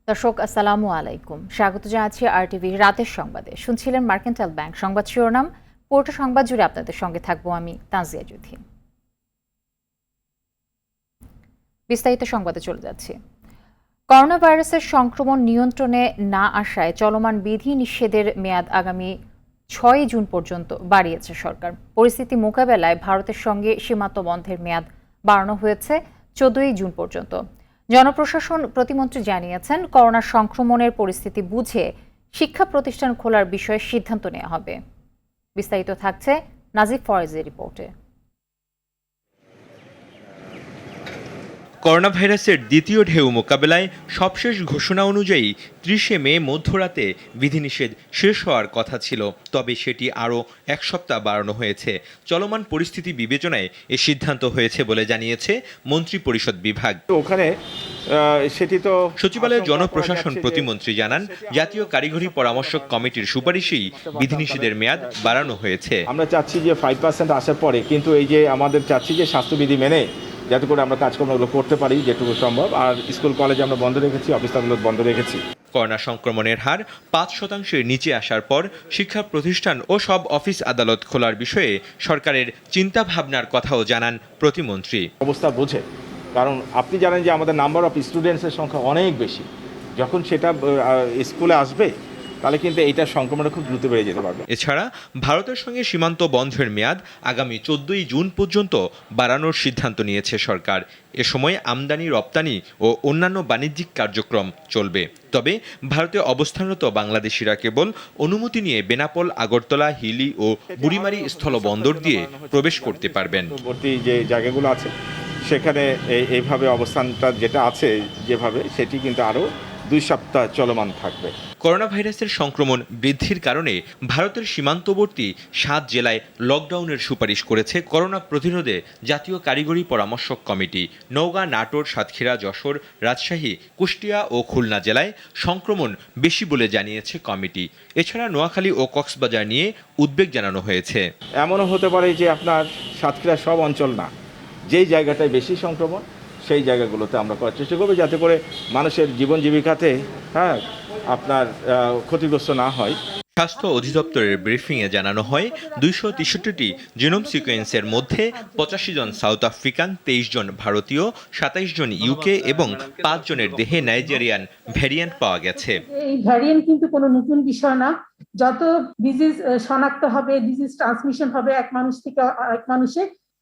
দর্শক আসসালামু আলাইকুম, স্বাগত জানাচ্ছি RTV রাতের সংবাদে। শুনছিলেন মার্কেন্টাইল ব্যাংক সংবাদ শিরোনাম। পুরোটা সংবাদ জুড়ে আপনাদের সঙ্গে থাকবো আমি তানজিয়া জুথি। বিস্তারিত সংবাদে চলে যাচ্ছি। করোনা ভাইরাসের সংক্রমণ নিয়ন্ত্রণে না আসায় চলমান বিধি নিষেধের মেয়াদ আগামী 6 জুন পর্যন্ত বাড়িয়েছে সরকার। পরিস্থিতি মোকাবেলায় ভারতের সঙ্গে সীমান্ত বন্ধের মেয়াদ বাড়ানো হয়েছে 14 জুন পর্যন্ত। জনপ্রশাসন প্রতিমন্ত্রী জানিয়েছেন, করোনা সংক্রমণের পরিস্থিতি বুঝে শিক্ষা প্রতিষ্ঠান খোলার বিষয়ে সিদ্ধান্ত নেওয়া হবে। বিস্তারিত থাকছে নাজিব ফয়েজের রিপোর্টে। করোনা ভাইরাসের দ্বিতীয় ঢেউ মোকাবেলায় সবশেষ ঘোষণা অনুযায়ী 30 মে মধ্যরাতে বিধিনিষেধ শেষ হওয়ার কথা ছিল, তবে সেটি আরও এক সপ্তাহ বাড়ানো হয়েছে। চলমান পরিস্থিতি বিবেচনায় এ সিদ্ধান্ত হয়েছে বলে জানিয়েছে মন্ত্রিপরিষদ বিভাগ। ওখানে সেটি তো সচিবালয়ের জনপ্রশাসন প্রতিমন্ত্রী জানান, জাতীয় কারিগরি পরামর্শক কমিটির সুপারিশেই বিধিনিষেধের মেয়াদ বাড়ানো হয়েছে। আমরা চাচ্ছি যে 5% আসার পরে, কিন্তু এই যে আমাদের চাচ্ছি যে স্বাস্থ্যবিধি মেনে যাতে করে আমরা কাজকর্মগুলো করতে পারি যেটুকু সম্ভব। আর স্কুল কলেজ আমরা বন্ধ রেখেছি, অফিস আদালত বন্ধ রেখেছি। করোনা সংক্রমণের হার 5%-এর নিচে আসার পর শিক্ষা প্রতিষ্ঠান ও সব অফিস আদালত খোলার বিষয়ে সরকারের চিন্তা ভাবনার কথাও জানান প্রতিমন্ত্রী। অবস্থা বুঝে, কারণ আপনি জানেন যে আমাদের নাম্বার অফ স্টুডেন্টসের সংখ্যা অনেক বেশি। যখন সেটা স্কুলে আসবে তাহলে কিন্তু এইটা সংক্রমণটা খুব দ্রুত বেড়ে যেতে পারবে। এছাড়া ভারতের সঙ্গে সীমান্ত বন্ধের মেয়াদ আগামী 14 জুন পর্যন্ত বাড়ানোর সিদ্ধান্ত নিয়েছে সরকার। এ সময় আমদানি রপ্তানি ও অন্যান্য বাণিজ্যিক কার্যক্রম চলবে। তবে ভারতে অবস্থানরত বাংলাদেশিরা কেবল অনুমতি নিয়ে বেনাপোল, আগরতলা, হিলি ও বুড়িমারি স্থলবন্দর দিয়ে প্রবেশ করতে পারবেন। যে জায়গাগুলো আছে সেখানে এইভাবে অবস্থানটা যেটা আছে যেভাবে, সেটি কিন্তু আরও 2 সপ্তাহ চলমান থাকবে। করোনা ভাইরাসের সংক্রমণ বৃদ্ধির কারণে ভারতের সীমান্তবর্তী 7 জেলায় লকডাউনের সুপারিশ করেছে করোনা প্রতিরোধে জাতীয় কারিগরি পরামর্শক কমিটি। নওগাঁ, নাটোর, সাতক্ষীরা, যশোর, রাজশাহী, কুষ্টিয়া ও খুলনা জেলায় সংক্রমণ বেশি বলে জানিয়েছে কমিটি। এছাড়া নোয়াখালী ও কক্সবাজার নিয়ে উদ্বেগ জানানো হয়েছে। এমনও হতে পারে যে আপনার সাতক্ষীরা সব অঞ্চল না, যেই জায়গাটায় বেশি সংক্রমণ সেই জায়গাগুলোতে আমরা করার চেষ্টা করবো যাতে করে মানুষের জীবন জীবিকাতে আপনার ক্ষতিগ্রস্ত না হয়। স্বাস্থ্য অধিদপ্তরের ব্রিফিংয়ে জানানো হয়, 263টি জিনোম সিকোয়েন্সের মধ্যে 85 জন সাউথ আফ্রিকান, 23 জন ভারতীয়, 27 জন ইউকে এবং 5 জনের দেহে নাইজেরিয়ান ভ্যারিয়েন্ট পাওয়া গেছে। এই ভ্যারিয়েন্ট কিন্তু কোনো নতুন বিষয় না। যত ডিজিজ শনাক্ত হবে, ডিজিজ ট্রান্সমিশন হবে এক মানুষ থেকে আরেক মানুষে,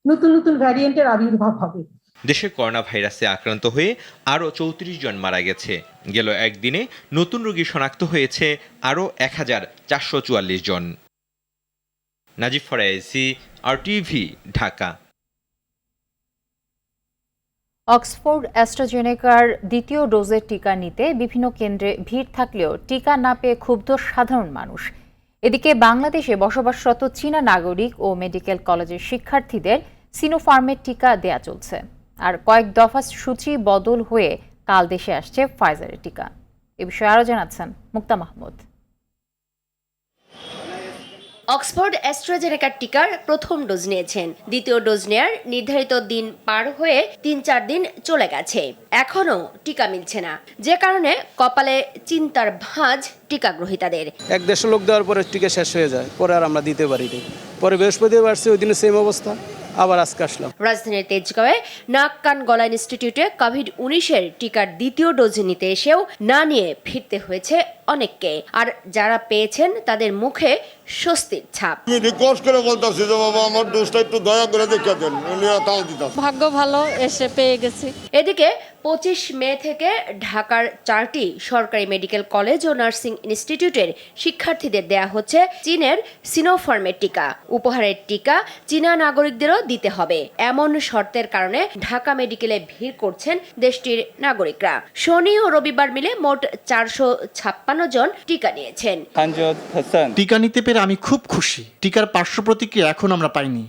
নতুন নতুন ভ্যারিয়েন্টের আবির্ভাব হবে। দেশে করোনা ভাইরাসে আক্রান্ত হয়ে আরও 34 জন মারা গেছে। গেল একদিনে নতুন রোগী শনাক্ত হয়েছে আরও 1444 জন। নাজিব ফরায়েজি, RTV, ঢাকা। অক্সফোর্ড অ্যাস্ট্রাজেনেকার দ্বিতীয় ডোজের টিকা নিতে বিভিন্ন কেন্দ্রে ভিড় থাকলেও টিকা না পেয়ে ক্ষুব্ধ সাধারণ মানুষ। এদিকে বাংলাদেশে বসবাসরত চীনা নাগরিক ও মেডিকেল কলেজের শিক্ষার্থীদের সিনোফার্মের টিকা দেয়া চলছে। আর কয়েক দফা সূচি বদল হয়ে কাল দেশে আসছে ফাইজারের টিকা। এ বিষয়ে আরও জানাচ্ছেন মুক্তা মাহমুদ। অক্সফোর্ড অ্যাস্ট্রাজেনেকার টিকার প্রথম ডোজ নিয়েছেন। দ্বিতীয় ডোজ নেয়ার নির্ধারিত দিন পার হয়ে 3-4 দিন চলে গেছে, এখনও টিকা মিলছে না, যে কারণে কপালে চিন্তার ভাঁজ টিকা গ্রহীতাদের। 1-1.5 লোক দেওয়ার পরে টিকা শেষ হয়ে যায়, পরে আর আমরা দিতে পারিনি। পরে বৃহস্পতিবার আসছে, ওই দিনে সেম অবস্থা, আবার আজকে আসলাম। রাজধানীর তেজগাঁওয়ে নাক কান গলা ইনস্টিটিউটে কোভিড-19 টিকার দ্বিতীয় ডোজ নিতে এসেও না নিয়ে ফিরতে হয়েছে অনেককে। আর যারা পেয়েছেন তাদের মুখে স্বস্তির ছাপ। রিকোয়েস্ট করে বলতাছি যে বাবা আমার ডোজটা একটু দয়া করে দেখে দেন, তাও দিতাম। ভাগ্য ভালো, এসে পেয়ে গেছি। এদিকে 25 মে থেকে ঢাকার 4টি সরকারি মেডিকেল কলেজ ও নার্সিং ইনস্টিটিউটের শিক্ষার্থীদের দেয়া হচ্ছে চীনের সিনোফার্মের টিকা। উপহারের টিকা চীনা নাগরিকদেরও দিতে হবে, এমন শর্তের কারণে ঢাকা মেডিকেলে ভিড় করছেন দেশটির নাগরিকরা। শনি ও রবিবার মিলে মোট 456 জন টিকা নিয়েছেন। টিকা নিতে পেরে আমি খুব খুশি। টিকার পার্শ্ব প্রতিক্রিয়া এখন আমরা পাইনি।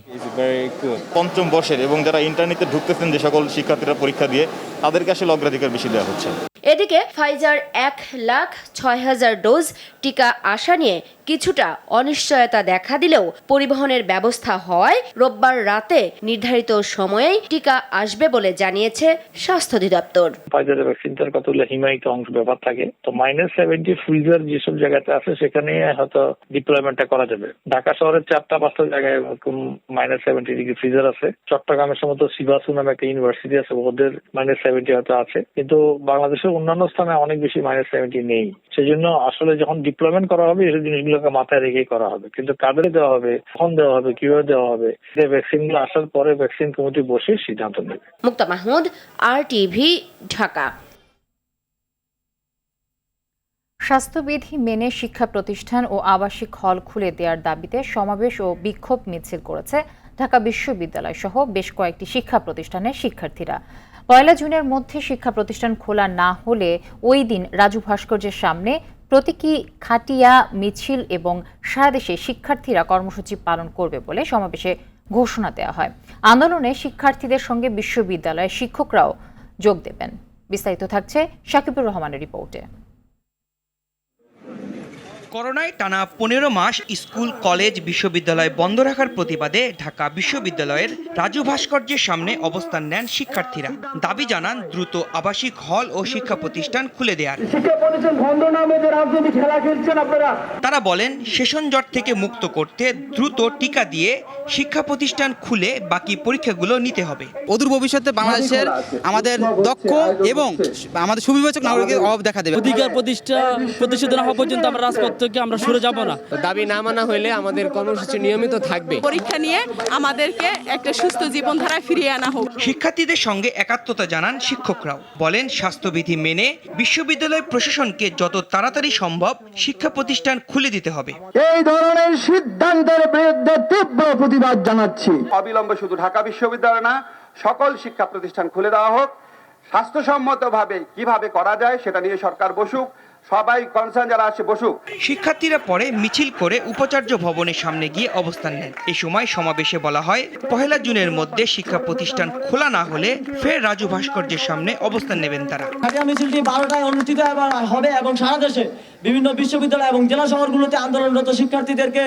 পঞ্চম বর্ষের এবং যারা ইন্টারনেটে ঢুকতেছেন যে সকল শিক্ষার্থীরা পরীক্ষা দিয়ে, তাদেরকে আসলে অগ্রাধিকার বেশি দেওয়া হচ্ছে। এদিকে ফাইজার 1,06,000 ডোজ টিকা আসা নিয়ে কিছুটা অনিশ্চয়তা দেখা দিলেও পরিবহনের ব্যবস্থা হওয়ায় রোববার রাতে নির্ধারিত সময়েই টিকা আসবে বলে জানিয়েছে স্বাস্থ্য অধিদপ্তর। ফাইজারের ভ্যাকসিনটার কতগুলো হিমায়িত অংশ ব্যাপার থাকে, তো -70 ফ্রিজার যেসব জায়গাতে আছে সেখানে হয়তো ডিপ্লয়মেন্টটা করা যাবে। ঢাকা শহরের 4-5টা জায়গায় -70 ডিগ্রি ফ্রিজার আছে। চট্টগ্রামের সময় তো সিবাসু নামে একটা ইউনিভার্সিটি আছে, ওদের -70 হয়তো আছে, কিন্তু বাংলাদেশের অন্যান্য স্থানে অনেক বেশি -70 নেই। সেজন্য আসলে যখন ডিপ্লয়মেন্ট করা হবে এই জিনিসগুলোকে মাথায় রেখেই করা হবে, কিন্তু কাদের দেওয়া হবে, কখন দেওয়া হবে, কিভাবে দেওয়া হবে, ভ্যাকসিনগুলো আসার পরে ভ্যাকসিন কমিটি বসে সিদ্ধান্ত নেবে। মুক্তা মাহমুদ, RTV, ঢাকা। স্বাস্থ্যবিধি মেনে শিক্ষা প্রতিষ্ঠান ও আবাসিক হল খুলে দেওয়ার দাবিতে সমাবেশ ও বিক্ষোভ মিছিল করেছে ঢাকা বিশ্ববিদ্যালয় সহ বেশ কয়েকটি শিক্ষা প্রতিষ্ঠানের শিক্ষার্থীরা। 1 জুনের মধ্যে শিক্ষা প্রতিষ্ঠান খোলা না হলে ওই দিন রাজু ভাস্কর্যের সামনে প্রতীকী খাটিয়া মিছিল এবং সারা দেশে শিক্ষার্থীরা কর্মসূচি পালন করবে বলে সমাবেশে ঘোষণা দেওয়া হয়। আন্দোলনে শিক্ষার্থীদের সঙ্গে বিশ্ববিদ্যালয়ের শিক্ষকরাও যোগ দেবেন। বিস্তারিত থাকছে শাকিবুর রহমানের রিপোর্টে। করোনায় টানা 15 মাস স্কুল, কলেজ, বিশ্ববিদ্যালয় বন্ধ রাখার প্রতিবাদে ঢাকা বিশ্ববিদ্যালয়ের রাজু ভাস্কর্যের সামনে অবস্থান নেন শিক্ষার্থীরা। দাবি জানান দ্রুত আবাসিক হল ও শিক্ষা প্রতিষ্ঠান খুলে দেওয়ার। তারা বলেন সেশন জট থেকে মুক্ত করতে দ্রুত টিকা দিয়ে শিক্ষা প্রতিষ্ঠান খুলে বাকি পরীক্ষাগুলো নিতে হবে। অদূর ভবিষ্যতে বাংলাদেশের আমাদের দক্ষ এবং আমাদের সুবিবেচক নাগরিকের অভাব দেখা দেবে। অধিকার প্রতিষ্ঠিত না হওয়া পর্যন্ত আমরা রাজপথ থেকে আমরা সরে যাব না। দাবি না মানা হলে আমাদের কর্মসূচি নিয়মিত থাকবে। পরীক্ষা নিয়ে আমাদেরকে একটা সুস্থ জীবনধারা ফিরিয়ে আনা হোক। শিক্ষার্থীদের সঙ্গে একাত্মতা জানান শিক্ষকরাও। বলেন স্বাস্থ্যবিধি মেনে বিশ্ববিদ্যালয় প্রশাসনকে যত তাড়াতাড়ি সম্ভব শিক্ষা প্রতিষ্ঠান খুলে দিতে হবে। এই ধরনের সিদ্ধান্তের বিরুদ্ধে তীব্র প্রতিবাদ জানাচ্ছি। অবিলম্বে শুধু ঢাকা বিশ্ববিদ্যালয় না, সকল শিক্ষা প্রতিষ্ঠান খুলে দেওয়া হোক। স্বাস্থ্যসম্মতভাবে কিভাবে করা যায় সেটা নিয়ে সরকার বসুক, সবাই কনসার্ন যারা আছে বসুক। শিক্ষার্থীরা পরে মিছিল করে উপাচার্য ভবনের সামনে গিয়ে অবস্থান নেন। এই সময় সমাবেশে বলা হয় 1 জুনের মধ্যে শিক্ষা প্রতিষ্ঠান খোলা না হলে ফের রাজু ভাস্কর্যের সামনে অবস্থান নেবেন তারা। মিছিলটি 12টায় অনুষ্ঠিত হবে এবং সারা দেশে বিভিন্ন বিশ্ববিদ্যালয় এবং জেলা শহরগুলোতে আন্দোলনরত শিক্ষার্থীদেরকে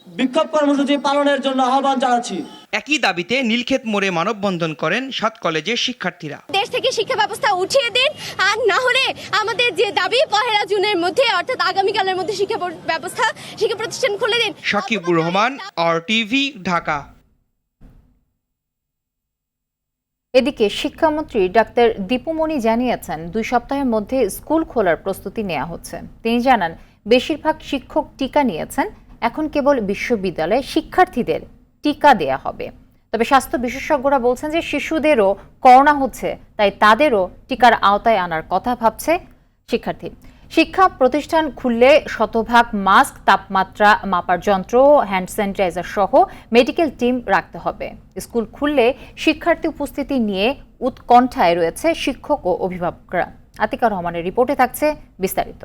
বিক্ষোভ কর্মসূচি পালনের জন্য আহ্বান জানাচ্ছি। একই দাবিতে নীলক্ষেত মোড়ে মানববন্ধন করেন 7 কলেজের শিক্ষার্থীরা। দেশ থেকে শিক্ষা ব্যবস্থা উঠিয়ে দিন, আর না হলে আমাদের যে দাবি 1 জুনের মধ্যে অর্থাৎ আগামীকালের মধ্যে শিক্ষা প্রতিষ্ঠান খুলে দিন। শাকিবুর রহমান, RTV, ঢাকা। এদিকে শিক্ষামন্ত্রী ডাক্তার দীপুমণি জানিয়েছেন 2 সপ্তাহের মধ্যে স্কুল খোলার প্রস্তুতি নেওয়া হচ্ছে। তিনি জানান বেশিরভাগ শিক্ষক টিকা নিয়েছেন, এখন কেবল বিশ্ববিদ্যালয়ে শিক্ষার্থীদের টিকা দেয়া হবে। তবে স্বাস্থ্য বিশেষজ্ঞরা বলছেন যে শিশুদেরও করোনা হচ্ছে, তাই তাদেরও টিকার আওতায় আনার কথা ভাবছে শিক্ষার্থী। শিক্ষা প্রতিষ্ঠান খুললে শতভাগ মাস্ক, তাপমাত্রা মাপার যন্ত্র, হ্যান্ড স্যানিটাইজার সহ মেডিকেল টিম রাখতে হবে। স্কুল খুললে শিক্ষার্থী উপস্থিতি নিয়ে উৎকণ্ঠায় রয়েছে শিক্ষক ও অভিভাবকরা। আতিকা রহমানের রিপোর্টে থাকছে বিস্তারিত।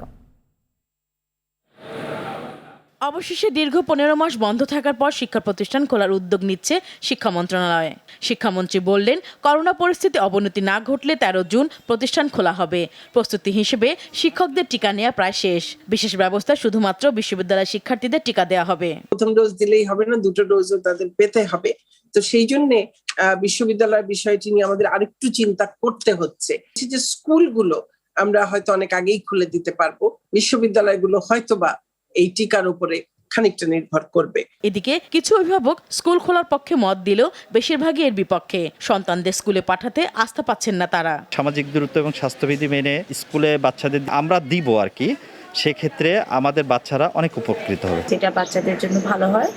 অবশেষে দীর্ঘ 15 মাস বন্ধ থাকার পর শিক্ষা প্রতিষ্ঠান খোলার উদ্যোগ নিচ্ছে শিক্ষা মন্ত্রণালয়। শিক্ষামন্ত্রী বললেন করোনা পরিস্থিতি অবনতি না ঘটলে 13 জুন প্রতিষ্ঠান খোলা হবে। প্রস্তুতি হিসেবে শিক্ষকদের টিকা নেওয়া প্রায় শেষ। বিশেষ ব্যবস্থা শুধুমাত্র বিশ্ববিদ্যালয়ের শিক্ষার্থীদের টিকা দেওয়া হবে। প্রথম ডোজ দিলেই হবে না, 2টো ডোজও তাদের পেতে হবে। তো সেই জন্য বিশ্ববিদ্যালয়ের বিষয়টি নিয়ে আমাদের আরেকটু চিন্তা করতে হচ্ছে যে স্কুলগুলো আমরা হয়তো অনেক আগেই খুলে দিতে পারবো, বিশ্ববিদ্যালয়গুলো হয়তোবা এই টিকার উপরে খানিকটা নির্ভর করবে। এদিকে কিছু অভিভাবক স্কুল খোলার পক্ষে মত দিলেও বেশিরভাগই এর বিপক্ষে। সন্তানদের স্কুলে পাঠাতে আস্থা পাচ্ছেন না তারা। সামাজিক দূরত্ব এবং স্বাস্থ্যবিধি মেনে স্কুলে বাচ্চাদের আমরা দিব আর কি, সেক্ষেত্রে আমাদের বাচ্চারা অনেক উপকৃত হবে। যেটা বাচ্চাদের জন্য ভালো হয়,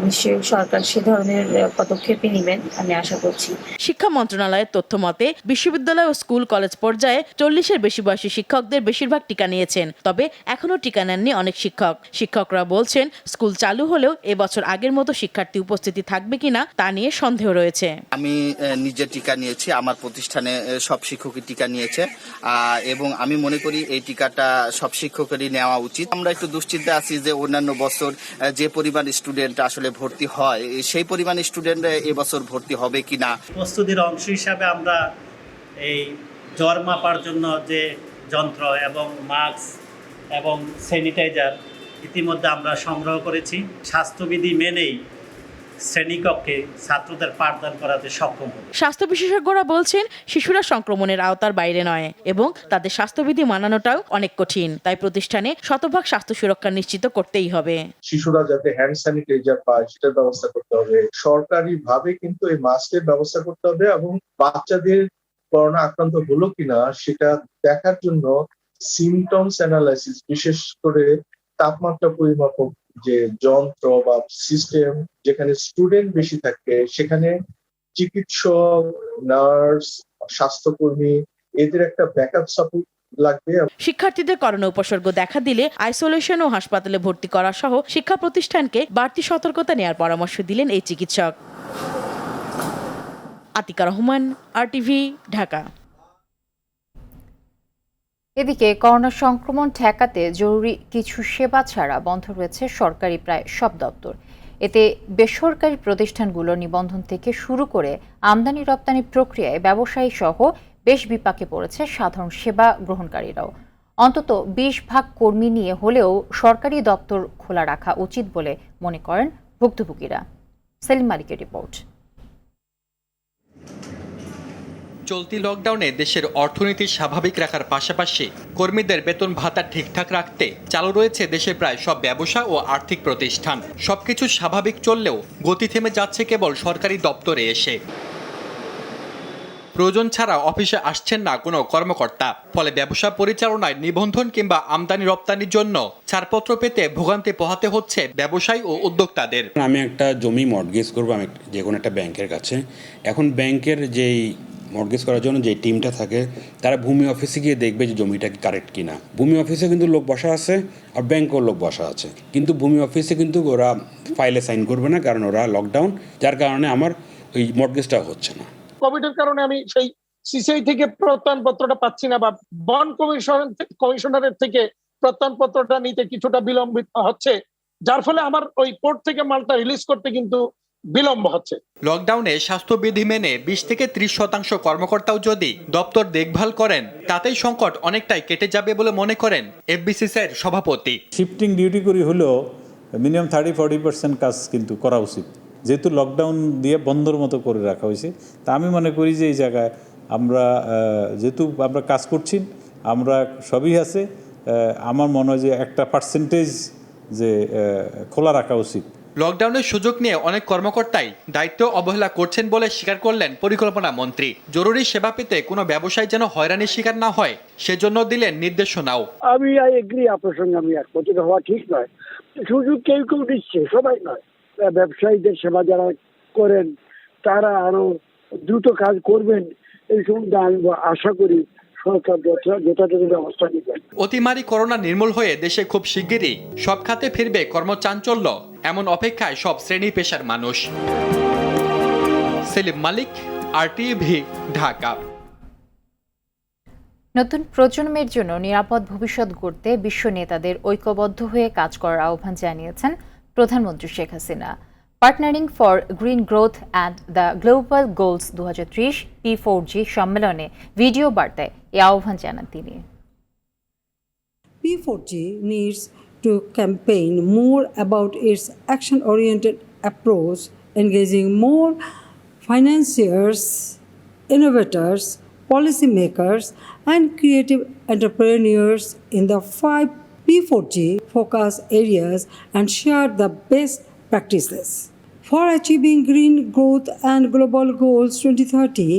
নিশ্চয়ই সরকার সে ধরনের পদক্ষেপই নেবেন আমি আশা করছি। শিক্ষা মন্ত্রণালয়ের তথ্য মতে বিশ্ববিদ্যালয় ও স্কুল কলেজ পর্যায়ে 40-এর বেশি বয়সী শিক্ষকদের বেশিরভাগ টিকা নিয়েছেন, তবে এখনো টিকা নেননি অনেক শিক্ষক। শিক্ষকরা বলছেন স্কুল চালু হলেও এবছর আগের মতো শিক্ষার্থী উপস্থিতি থাকবে কিনা তা নিয়ে সন্দেহ রয়েছে। আমি নিজে টিকা নিয়েছি, আমার প্রতিষ্ঠানে সব শিক্ষকই টিকা নিয়েছে এবং আমি মনে করি এই টিকাটা সব শিক্ষক নেওয়া উচিত। আমরা একটু দুশ্চিন্তা আছি যে অন্যান্য বছর যে পরিমাণ স্টুডেন্ট আসলে ভর্তি হয় সেই পরিমাণ স্টুডেন্ট এবছর ভর্তি হবে কিনা। প্রস্তুতির অংশ হিসাবে আমরা এই জ্বর মাপার জন্য যে যন্ত্র এবং মাস্ক এবং স্যানিটাইজার ইতিমধ্যে আমরা সংগ্রহ করেছি। স্বাস্থ্যবিধি মেনেই শ্রেণীকক্ষে ছাত্রদের পাঠদান করাতে সক্ষম হবে। স্বাস্থ্য বিশেষজ্ঞরা বলছেন শিশুরা সংক্রমণের আওতার বাইরে নয় এবং তাদের স্বাস্থ্যবিধি মানানোটাও অনেক কঠিন। তাই প্রতিষ্ঠানে শতভাগ স্বাস্থ্য সুরক্ষা নিশ্চিত করতেই হবে। শিশুরা যাতে হ্যান্ড স্যানিটাইজার পায় সেটার ব্যবস্থা করতে হবে। সরকারি ভাবে কিন্তু এই মাস্কের ব্যবস্থা করতে হবে এবং বাচ্চাদের করোনা আক্রান্ত হলো কিনা সেটা দেখার জন্য সিমটমস অ্যানালাইসিস, বিশেষ করে তাপমাত্রা পরিমাপক যে যন্ত্র বা সিস্টেম, যেখানে স্টুডেন্ট বেশি থাকে সেখানে চিকিৎসক, নার্স, স্বাস্থ্যকর্মী এদের একটা ব্যাকআপ সাপোর্ট লাগবে। শিক্ষার্থীদের করোনা উপসর্গ দেখা দিলে আইসোলেশন ও হাসপাতালে ভর্তি করা সহ শিক্ষা প্রতিষ্ঠানকে বাড়তি সতর্কতা নেওয়ার পরামর্শ দিলেন এই চিকিৎসক। আতিকা রহমান, RTV, ঢাকা। এদিকে করোনা সংক্রমণ ঠেকাতে জরুরি কিছু সেবা ছাড়া বন্ধ রয়েছে সরকারি প্রায় সব দপ্তর। এতে বেসরকারি প্রতিষ্ঠানগুলোর নিবন্ধন থেকে শুরু করে আমদানি রপ্তানি প্রক্রিয়ায় ব্যবসায়ী সহ বেশ বিপাকে পড়েছে সাধারণ সেবা গ্রহণকারীরাও। অন্তত 20% কর্মী নিয়ে হলেও সরকারি দপ্তর খোলা রাখা উচিত বলে মনে করেন ভুক্তভোগীরা। সেলিম মালিকের রিপোর্ট। চলতি লকডাউনে দেশের অর্থনীতি স্বাভাবিক রাখার পাশাপাশি কর্মীদের বেতন ভাতা ঠিকঠাক রাখতে চালু রয়েছে দেশের প্রায় সব ব্যবসা ও আর্থিক প্রতিষ্ঠান। সবকিছু স্বাভাবিক চললেও গতি থেমে যাচ্ছে কেবল সরকারি দপ্তরে এসে। প্রয়োজন ছাড়া অফিসে আসছেন না কোনো কর্মকর্তা। ফলে ব্যবসা পরিচালনায় নিবন্ধন কিংবা আমদানি রপ্তানির জন্য ছাড়পত্র পেতে ভোগান্তি পোহাতে হচ্ছে ব্যবসায়ী ও উদ্যোক্তাদের। আমি একটা জমি মর্টগেজ করবো আমি যে কোনো একটা ব্যাংকের কাছে। এখন ব্যাংকের যেই মর্টগেজ করার জন্য যে টিমটা থাকে তারা ভূমি অফিসে গিয়ে দেখবে যে জমিটা কি কারেক্ট কিনা। ভূমি অফিসে কিন্তু লোক বসা আছে আর ব্যাংকেও লোক বসা আছে, কিন্তু ভূমি অফিসে কিন্তু ওরা ফাইলে সাইন করবে না, কারণ ওরা লকডাউন, যার কারণে আমার ওই মর্টগেজটা হচ্ছে না। কোভিডের কারণে আমি সেই সিসিআই থেকে প্রত্যয়নপত্রটা পাচ্ছি না বা বন্ড কমিশনারের থেকে প্রত্যয়নপত্রটা নিতে কিছুটা বিলম্বিত হচ্ছে, যার ফলে আমার ওই পোর্ট থেকে মালটা রিলিজ করতে কিন্তু বিলম্ব হচ্ছে। লকডাউনে স্বাস্থ্যবিধি মেনে 20 থেকে 30% কর্মকর্তাও যদি দপ্তর দেখভাল করেন তাতেই সংকট অনেকটাই কেটে যাবে বলে মনে করেন এফবিসিসিআইর সভাপতি। শিফটিং ডিউটি করি হলেও মিনিমাম 30-40% কাজ কিন্তু করা উচিত, যেহেতু লকডাউন দিয়ে বন্ধর মতো করে রাখা হয়েছে। তা আমি মনে করি যে এই জায়গায় আমরা যেহেতু আমরা কাজ করছি, আমরা সবই আছে, আমার মনে হয় যে একটা পার্সেন্টেজ যে খোলা রাখা উচিত। লকডাউনের সুযোগ নিয়ে অনেক কর্মকর্তাই দায়িত্ব অবহেলা করছেন বলে স্বীকার করলেন পরিকল্পনা মন্ত্রী। জরুরি সেবা পেতে কোনো ব্যবসায়ী যেন হয়রানির শিকার না হয় সেজন্য দিলেন নির্দেশনাও। আমি এগ্রি, আপনার সঙ্গে আমি একমত, হওয়া ঠিক নয়। সুযোগ কেউ কেউ দিচ্ছে, সবাই নয়। ব্যবসায়ীদের সেবা যারা করেন তারা আরো দ্রুত কাজ করবেন এই সময় আশা করি সরকার যথাযথ ব্যবস্থা নেবেন। অতিমারি করোনা নির্মূল হয়ে দেশে খুব শিগগিরই সব খাতে ফিরবে কর্মচাঞ্চল্য, এমন অপেক্ষায় সব শ্রেণী পেশার মানুষ। সেলিম মালিক, RTV, ঢাকা। নতুন প্রজন্মের জন্য নিরাপদ ভবিষ্যৎ গড়তে বিশ্ব নেতাদের ঐক্যবদ্ধ হয়ে কাজ করার আহ্বান জানিয়েছেন প্রধানমন্ত্রী Sheikh Hasina. Partnering for green growth and the global goals 2030 P4G সম্মেলনে ভিডিও বার্তায় এই আহ্বান জানান তিনি। P4G needs to campaign more about its action-oriented approach, engaging more financiers, innovators, policymakers, and creative entrepreneurs in the 5 P4G focus areas and share the best practices. For achieving green growth and global goals 2030,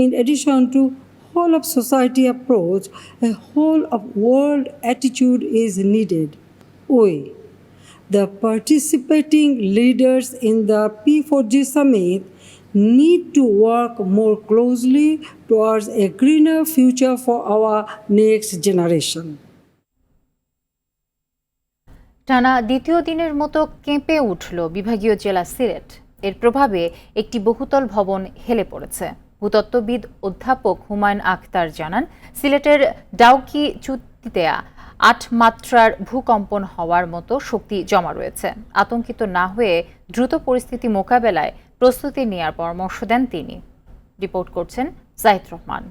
in addition to whole of society approach, a whole of world attitude is needed. We, the participating leaders in the P4G summit, need to work more closely towards a greener future for our next generation. টানা দ্বিতীয় দিনের মতো কেঁপে উঠল বিভাগীয় জেলা সিলেট। এর প্রভাবে একটি বহুতল ভবন হেলে পড়েছে। ভূতত্ত্ববিদ অধ্যাপক হুমায়ুন আখতার জানান, সিলেটের ডাউকি চুক্তিতে 8 মাত্রার ভূকম্পন হওয়ার মতো শক্তি জমা রয়েছে। আতঙ্কিত না হয়ে দ্রুত পরিস্থিতি মোকাবেলায় প্রস্তুতি নেওয়ার পরামর্শ দেন তিনি। রিপোর্ট করছেন জাহিদ রহমান।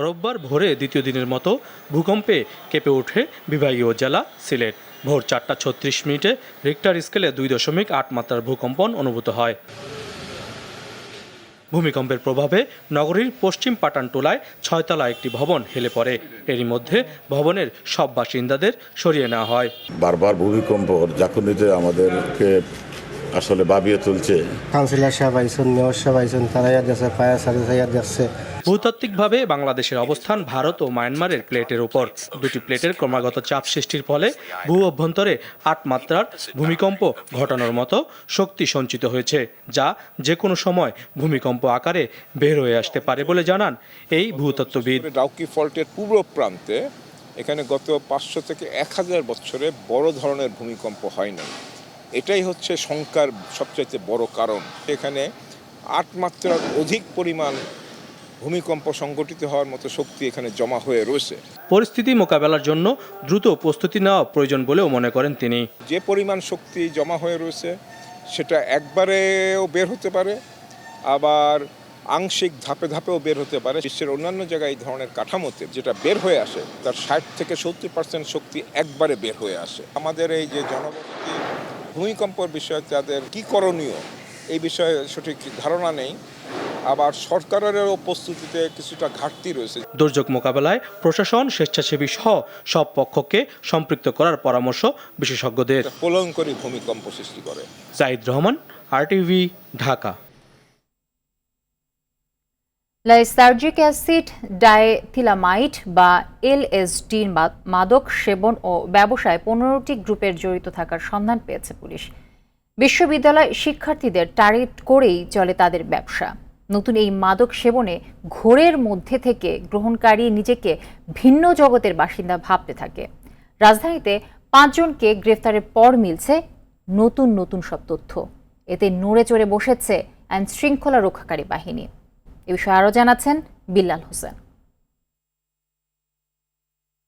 রোববার ভোরে দ্বিতীয় দিনের মতো ভূকম্পে কেঁপে ওঠে বিভাগীয় জেলা সিলেট। ভোর 4:36 রিক্টার স্কেলে 2.8 মাত্রার ভূকম্পন অনুভূত হয়। ভূমিকম্পের প্রভাবে নগরীর পশ্চিম পাটানটোলায় 6তলা একটি ভবন হেলে পড়ে। এরই মধ্যে ভবনের সব বাসিন্দাদের সরিয়ে নেওয়া হয়। বারবার ভূমিকম্প ঝাঁকুনিতে আমাদেরকে আসলে ভাবিয়ে তুলছে। কাউন্সিলর সাহেব আইসন, মেয়র সাহেব আইসন, তারা যাচ্ছে, ফায়ার সার্ভিস যাচ্ছে। ভূতাত্ত্বিকভাবে বাংলাদেশের অবস্থান ভারত ও মায়ানমারের প্লেটের উপর। দুটি প্লেটের ক্রমাগত চাপ সৃষ্টির ফলে ভূ অভ্যন্তরে 8 মাত্রার ভূমিকম্প ঘটানোর মতো শক্তি সঞ্চিত হয়েছে, যা যে কোনো সময় ভূমিকম্প আকারে বের হয়ে আসতে পারে বলে জানান এই ভূতত্ত্ববিদ। ডাউকি ফল্টের পূর্ব প্রান্তে এখানে গত 500 থেকে 1000 বছরে বড় ধরনের ভূমিকম্প হয় না। এটাই হচ্ছে শঙ্কার সবচেয়ে বড় কারণ। এখানে 8 মাত্রার অধিক পরিমাণ ভূমিকম্প সংঘটিত হওয়ার মতো শক্তি এখানে জমা হয়ে রয়েছে। পরিস্থিতি মোকাবেলার জন্য দ্রুত প্রস্তুতি নেওয়া প্রয়োজন বলেও মনে করেন তিনি। যে পরিমাণ শক্তি জমা হয়ে রয়েছে সেটা একবারেও বের হতে পারে, আবার আংশিক ধাপে ধাপেও বের হতে পারে। বিশ্বের অন্যান্য জায়গায় এই ধরনের কাঠামোতে যেটা বের হয়ে আসে তার 60 থেকে 70% শক্তি একবারে বের হয়ে আসে। আমাদের এই যে জনবসতি ভূমিকম্পের বিষয়ে তাদের কী করণীয় এই বিষয়ে সঠিক ধারণা নেই, আবার সরকারেরও প্রস্তুতিতে কিছুটা ঘাটতি রয়েছে। দুর্যোগ মোকাবেলায় প্রশাসন, স্বেচ্ছাসেবী সহ সব পক্ষকে সম্পৃক্ত করার পরামর্শ বিশেষজ্ঞদের। প্রলয়ঙ্করী ভূমিকম্প সৃষ্টি করে। Zahid Rahman, RTV, Dhaka. Lysergic acid, diethylamide বা LSD মাদক সেবন ও ব্যবসায় 15টি গ্রুপের জড়িত থাকার সন্ধান পেয়েছে পুলিশ। বিশ্ববিদ্যালয় শিক্ষার্থীদের টার্গেট করেই চলে তাদের ব্যবসা। নতুন এই মাদক সেবনে ঘোরের মধ্যে থেকে গ্রহণকারী নিজেকে ভিন্ন জগতের বাসিন্দা ভাবতে থাকে। রাজধানীতে 5 জনকে গ্রেফতারের পর মিলছে নতুন নতুন সব তথ্য। এতে নড়ে চড়ে বসেছে আইন শৃঙ্খলা রক্ষাকারী বাহিনী। এ বিষয়ে আরও জানাচ্ছেন বিল্লাল হোসেন।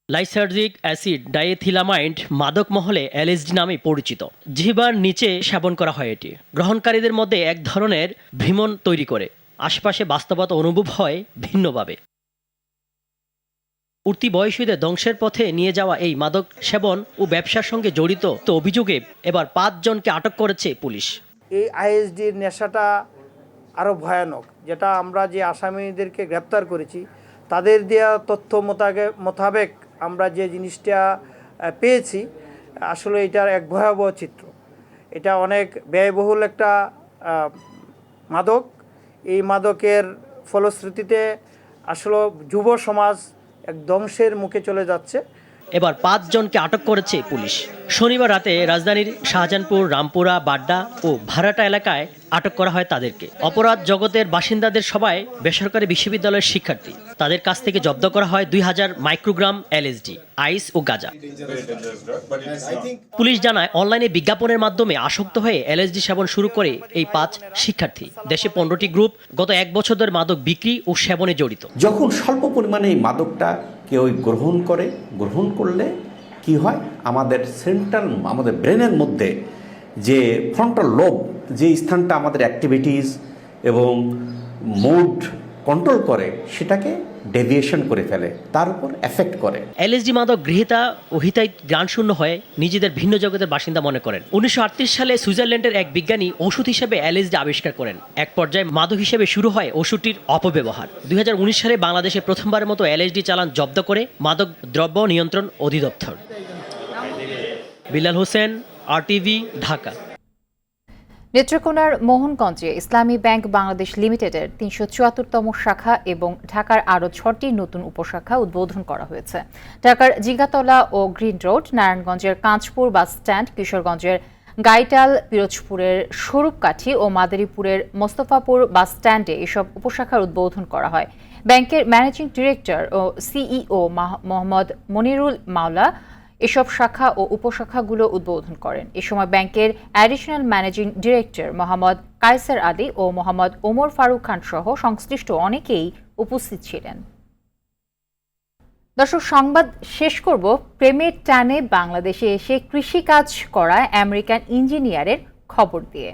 লাইসার্জিক অ্যাসিড, ডায়েথিলামাইড মাদক মহলে LSD নামে পরিচিত। জিহ্বার নিচে সেবন করা হয়। এটি গ্রহণকারীদের মধ্যে এক ধরনের ভ্রমণ তৈরি করে, আশেপাশে বাস্তবতা অনুভব হয় ভিন্নভাবে। উঠতি বয়সীদের ধ্বংসের পথে নিয়ে যাওয়া এই মাদক সেবন ও ব্যবসার সঙ্গে জড়িত তো অভিযোগে এবার 5 জনকে আটক করেছে পুলিশ। এই ISDর নেশাটা আরও ভয়ানক, যেটা আমরা যে আসামিদেরকে গ্রেপ্তার করেছি তাদের দেওয়া তথ্য মোতাবেক আমরা যে জিনিসটা পেয়েছি, আসলে এটার এক ভয়াবহ চিত্র। এটা অনেক ব্যয়বহুল একটা মাদক। এই মাদকের ফলশ্রুতিতে আসলে যুব সমাজ এক ধ্বংসের মুখে চলে যাচ্ছে। এবার 5 জনকে আটক করেছে পুলিশ। শনিবার রাতে রাজধানীর শাহজাহানপুর, রামপুরা, বাড্ডা ও ভাড়াটা এলাকায় আটক করা হয় তাদেরকে। অপরাধ জগতের বাসিন্দাদের সবাই বেসরকারি বিশ্ববিদ্যালয়ের শিক্ষার্থী। তাদের কাছ থেকে জব্দ করা হয় 2000 মাইক্রোগ্রাম LSD, আইস ও গাঁজা। পুলিশ জানায়, অনলাইনে বিজ্ঞাপনের মাধ্যমে আসক্ত হয়ে LSD সেবন শুরু করে এই 5 শিক্ষার্থী। দেশে 15টি গ্রুপ গত 1 বছর ধরে মাদক বিক্রি ও সেবনে জড়িত। যখন স্বল্প পরিমাণে এই মাদকটা কেউ গ্রহণ করলে কি হয়, আমাদের আমাদের ব্রেনের মধ্যে যে ফ্রন্টাল লোব, যে স্থানটা আমাদের অ্যাক্টিভিটিস এবং মুড কন্ট্রোল করে, সেটাকে ডেভিয়েশন করে ফেলে, তার উপর এফেক্ট করে। LSD মাদক গৃহীতা ও হিতাহিত জ্ঞানশূন্য হয়ে নিজেদের ভিন্ন জগতের বাসিন্দা মনে করেন। 1938 সালে সুইজারল্যান্ডের এক বিজ্ঞানী ওষুধ হিসেবে LSD আবিষ্কার করেন। এক পর্যায়ে মাদক হিসেবে শুরু হয় ওষুধটির অপব্যবহার। 2019 সালে বাংলাদেশে প্রথমবারের মতো LSD চালান জব্দ করে মাদক দ্রব্য নিয়ন্ত্রণ অধিদপ্তর। বিল্লাল হোসেন, RTV, ঢাকা। নেত্রকোনার মোহনগঞ্জে ইসলামী ব্যাংক বাংলাদেশ লিমিটেডের 374তম শাখা এবং ঢাকার আরও 6টি নতুন উপশাখা উদ্বোধন করা হয়েছে। ঢাকার জিগাতলা ও গ্রিন রোড, নারায়ণগঞ্জের কাঁচপুর বাস স্ট্যান্ড, কিশোরগঞ্জের গাইটাল, পিরোজপুরের স্বরূপকাঠি ও মাদারীপুরের মোস্তফাপুর বাস স্ট্যান্ডে এসব উপশাখার উদ্বোধন করা হয়। ব্যাংকের ম্যানেজিং ডিরেক্টর ও CEO মোহাম্মদ মনিরুল মাওলা এসব শাখা ও উপশাখাগুলো উদ্বোধন করেন। এ সময় ব্যাংকের additional managing director Mohammad Kaiser Ali ও মোহাম্মদ ওমর ফারুক খান সহ সংশ্লিষ্ট অনেকেই উপস্থিত ছিলেন। দর্শক, সংবাদ শেষ করব প্রেমের টানে বাংলাদেশে এসে কৃষিকাজ করা আমেরিকান ইঞ্জিনিয়ারের খবর দিয়ে।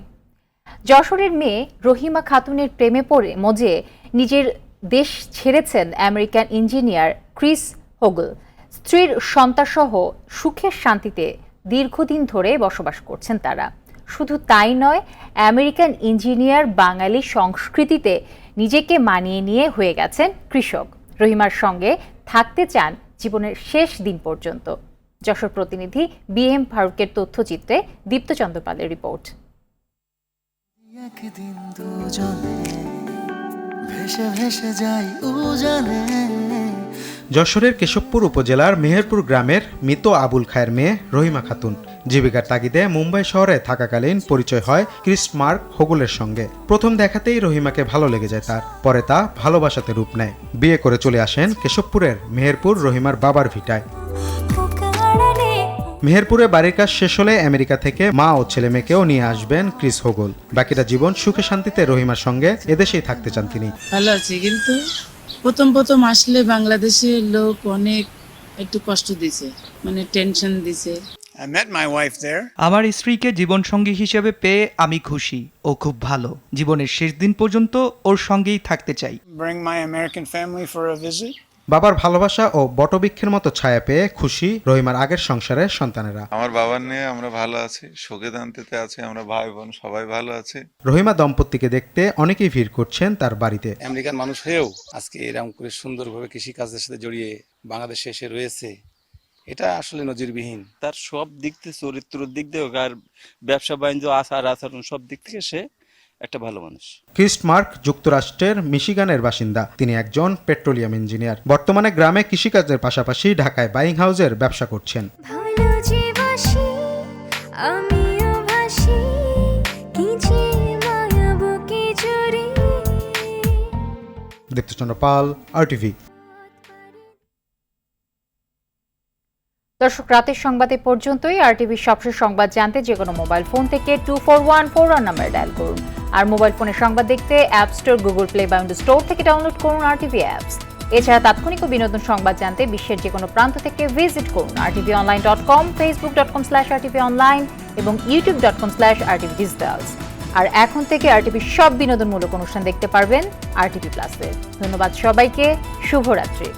যশোরের মেয়ে রহিমা খাতুনের প্রেমে পড়ে মজে নিজের দেশ ছেড়েছেন আমেরিকান ইঞ্জিনিয়ার ক্রিস হোগল। স্ত্রীর সন্তানসহ সুখের শান্তিতে দীর্ঘদিন ধরে বসবাস করছেন তারা। শুধু তাই নয়, আমেরিকান ইঞ্জিনিয়ার বাঙালি সংস্কৃতিতে নিজেকে মানিয়ে নিয়ে হয়ে গেছেন কৃষক। রহিমার সঙ্গে থাকতে চান জীবনের শেষ দিন পর্যন্ত। যশোর প্রতিনিধি BM ফারুকের তথ্যচিত্রে দীপ্তচন্দ্র পালের রিপোর্ট। যশোরের কেশবপুর উপজেলার মেহেরপুর গ্রামের মৃত আবুল খায়ের মেয়ে রহিমা খাতুন। জীবিকার তাগিদে মুম্বাই শহরে থাকাকালীন পরিচয় হয় ক্রিস মার্ক হোগলের সঙ্গে। প্রথম দেখাতেই রহিমাকে ভালো লেগে যায় তার, পরে তা ভালোবাসাতে রূপ নেয়। বিয়ে করে চলে আসেন কেশবপুরের মেহেরপুর রহিমার বাবার ভিটায়। মেহেরপুরে বাড়ির কাজ শেষ হলে আমেরিকা থেকে মা ও ছেলে মেয়েকেও নিয়ে আসবেন ক্রিস হোগল। বাকিটা জীবন সুখে শান্তিতে রহিমার সঙ্গে এদেশেই থাকতে চান তিনি। ভালো আছি, কিন্তু প্রথম আসলে বাংলাদেশের লোক অনেক একটু কষ্ট দিছে, মানে টেনশন দিছে। আমার স্ত্রীকে জীবনসঙ্গী হিসেবে পেয়ে আমি খুশি। ও খুব ভালো। জীবনের শেষ দিন পর্যন্ত ওর সঙ্গেই থাকতে চাই। বাবার ভালোবাসা ও বটবৃক্ষের মতো ছায়া পেয়ে খুশি রহিমার আগের সংসারের সন্তানেরা। আমার বাবার নিয়ে আমরা ভালো আছি, শোকে দান্তিতে আছি, আমরা ভাই বোন সবাই ভালো আছি। রহিমা দম্পতিকে দেখতে অনেকেই ভিড় করছেন তার বাড়িতে। আমেরিকান মানুষ হয়েও আজকে এরকম করে সুন্দরভাবে কৃষিকাজের সাথে জড়িয়ে বাংলাদেশে এসে রয়েছে, এটা আসলে নজিরবিহীন। তার সব দিক থেকে, চরিত্রের দিক দিয়ে আর ব্যবসা বাণিজ্য, আচার আচরণ সব দিক থেকে সে একটা ভালো মানুষ। ক্রিস মার্ক যুক্তরাষ্ট্রের মিশিগানের বাসিন্দা। তিনি একজন পেট্রোলিয়াম ইঞ্জিনিয়ার। বর্তমানে গ্রামে কৃষিকাজের পাশাপাশি ঢাকায় বাইং হাউসের ব্যবসা করছেন। দীপ্তচন্দ্র পাল, RTV। দর্শক, রাতের সংবাদ এ পর্যন্তই। RTV সবশেষ সংবাদ জানতে যে কোনো মোবাইল ফোন থেকে 2414 নাম্বার ডায়াল করুন। আর মোবাইল ফোনে সংবাদ দেখতে অ্যাপ স্টোর, গুগল প্লে বা উইন্ডোজ স্টোর থেকে ডাউনলোড করুন RTV অ্যাপস। এছাড়া তাৎক্ষণিক ও বিনোদন সংবাদ জানতে বিশ্বের যে কোনো প্রান্ত থেকে ভিজিট করুন rtvonline.com, facebook.com/rtvonline এবং youtube.com/rtvdigitals। আর এখন থেকে RTV সব বিনোদনমূলক অনুষ্ঠান দেখতে পারবেন RTV প্লাসে। ধন্যবাদ সবাইকে, শুভরাত্রি।